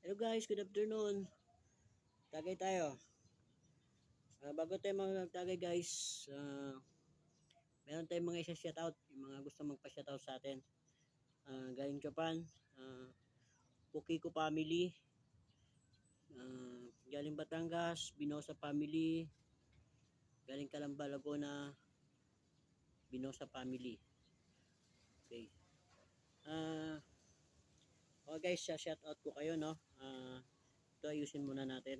Hello guys, good afternoon. Tagay tayo. Bago tayo magtagay guys, meron tayong mga isa-shoutout, yung mga gusto magpa-shoutout sa atin. Galing Japan, Pukiko family, galing Batangas, Binosa family, galing Calamba, Laguna, Binosa family. Okay. Okay guys, shoutout ko kayo, no. Ito ayusin muna natin.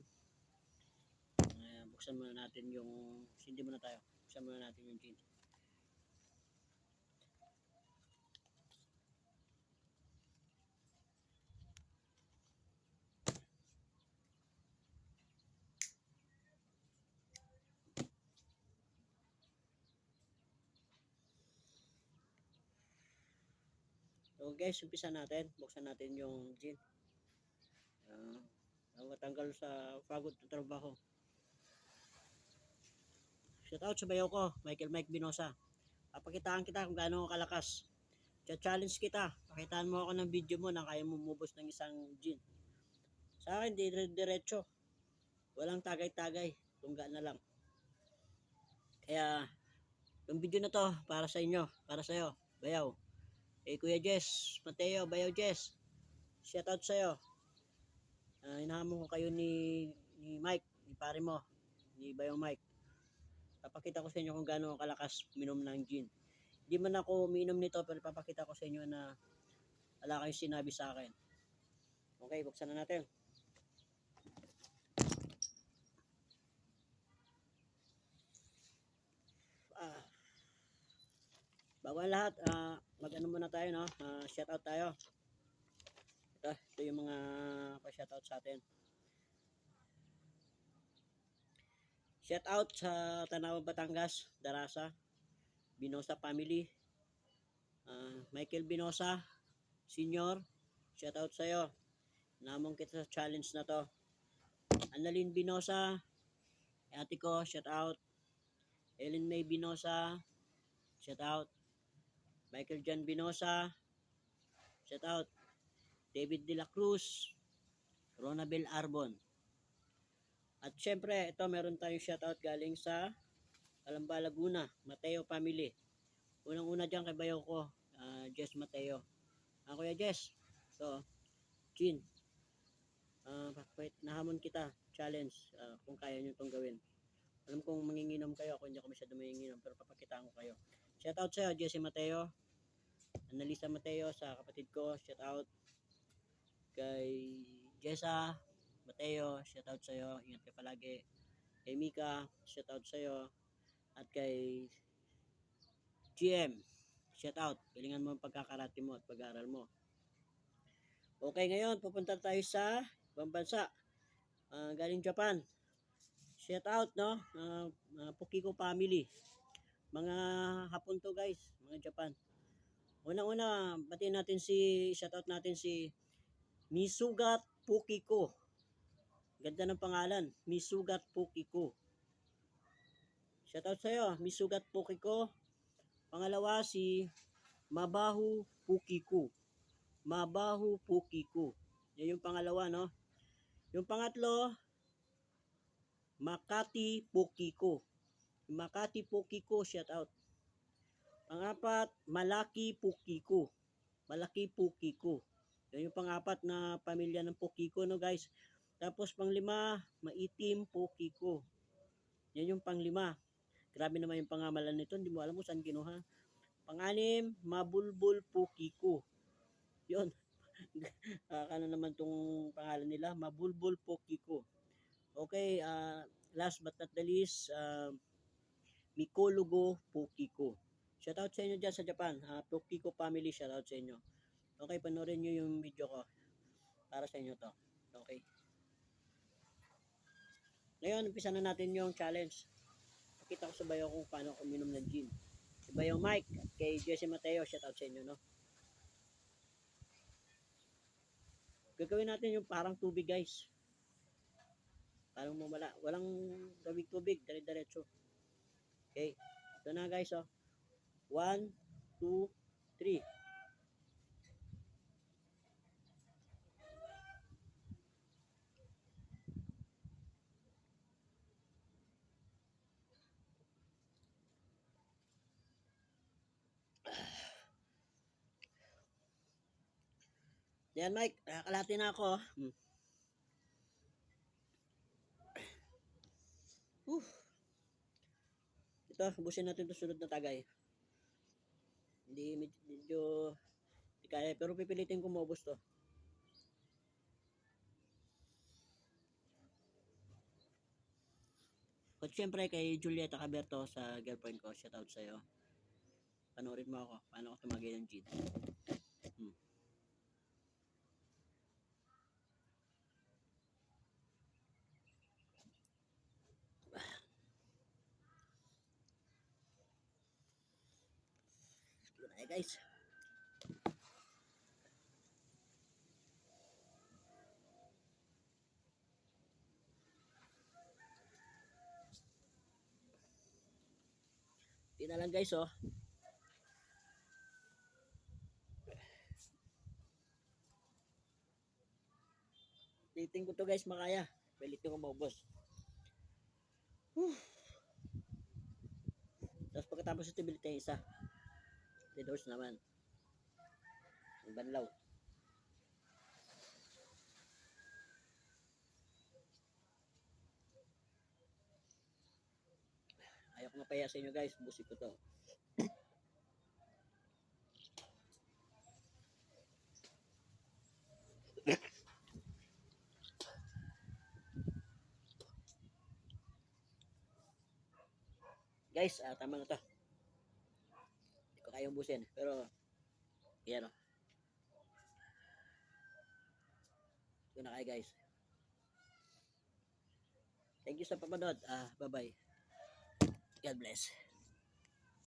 Buksan muna natin yung, hindi muna tayo. Buksan muna natin yung jeans. So guys, umpisa natin. Buksan natin yung gin. Matanggal sa pagod ng trabaho. Shoutout sa bayaw ko, Michael Mike Binosa. Papakitaan kita kung gaano kalakas. Challenge kita. Pakitaan mo ako ng video mo na kaya mo mubos ng isang gin. Sa akin, diretso. Walang tagay-tagay. Tungga na lang. Kaya, yung video na to, para sa inyo. Para sa'yo, bayaw. Kuya Jess, Mateo, bayaw Jess. Shoutout sa'yo. Hinahamon ko kayo ni Mike, ni pare mo, ni Bayaw Mike. Papakita ko sa inyo kung gaano kalakas minom ng gin. Hindi man ako uminom nito, pero papakita ko sa inyo na wala kayong sinabi sa akin. Okay, buksan na natin. Bago ang lahat, mag-ano muna tayo, no? Shoutout tayo. Ito yung mga pa-shoutout sa atin. Shoutout sa Tanawan, Batangas, Darasa, Binosa family, Michael Binosa, Senior, shoutout sa'yo. Namong kita sa challenge na to. Annalyn Binosa, ate ko, shoutout. Ellen May Binosa, shoutout. Michael John Binosa, shoutout. David De La Cruz, Ronabel Arbon. At syempre, ito meron tayong shoutout galing sa Calamba, Laguna, Mateo family. Unang-una dyan kay bayaw ko, Jess Mateo. Kuya Jess, so, Chin, nahamon kita, challenge, kung kaya nyo itong gawin. Alam kong manginginom kayo, ako hindi ako masyado manginginom, pero papakitaan ko kayo. Shoutout sa'yo, Jesse Mateo, Annalisa Mateo, sa kapatid ko, shoutout. Kay Jessa Mateo, shoutout sa'yo, ingat ka palagi. Kay Mika, shoutout sa'yo. At kay GM, shoutout. Galingan mo ang pagkakarati mo at pag-aaral mo. Okay, ngayon pupunta tayo sa ibang bansa. Galing Japan. Shoutout, no? Pukiko family. Mga hapon to guys, mga Japan. Una-una, batiin natin shoutout natin si Misugat Pukiko. Ganda ng pangalan, Misugat Pukiko. Shoutout sa'yo, Misugat Pukiko. Pangalawa si Mabahu Pukiko. Mabahu Pukiko. Yan yung pangalawa, no? Yung pangatlo, Makati Pukiko. Makati Pukiko, shoutout. Pangapat, Malaki Pukiko. Malaki Pukiko. Yan yung pangapat na pamilya ng Pukiko, no guys. Tapos panglima, Maitim Pukiko. Yan yung panglima. Grabe naman yung pangamalan nito. Hindi mo alam kung saan kinuha. Panganim, Mabulbul Pukiko. Yun. Ano naman tong pangalan nila? Mabulbul Pukiko. Okay, last but not the least, Mikologo Pukiko. Shoutout sa inyo dyan sa Japan. Pukiko family, shoutout sa inyo. Okay, panoorin nyo yung video ko. Para sa inyo to. Okay. Ngayon, umpisa na natin yung challenge. Pakita ko sa bayo kung paano uminom ng gin. Si Bayong Mike at kay Jesse Mateo, shoutout sa inyo, no? Gagawin natin yung parang tubig, guys. Parang mamala. Walang tubig, dire-diretso. Okay. Ito na, guys, oh. 1, 2, 3. Yan Mike, nakakalahati na ako. Whew. Ito, ubusin natin ito sunod na tagay. Hindi medyo hindi kaya, pero pipilitin ko maubos to. At syempre kay Julieta Caberto sa girlfriend ko, shout out sa'yo. Panoorin mo ako, paano ako tumagay ng jeep. Sige na guys. Hindi na lang guys oh. Titing ko to guys makaya. Pilitin ko maubos. Tapos pagkatapos ito bilitin isa. 3 doors naman. Ang banlaw. Ayaw ko mapaya sa inyo guys. Busik ko to. Guys, tama na to. Hindi ko kayang busin. Pero, yan o. Ito na kayo guys. Thank you sa papanood. Bye-bye. God bless.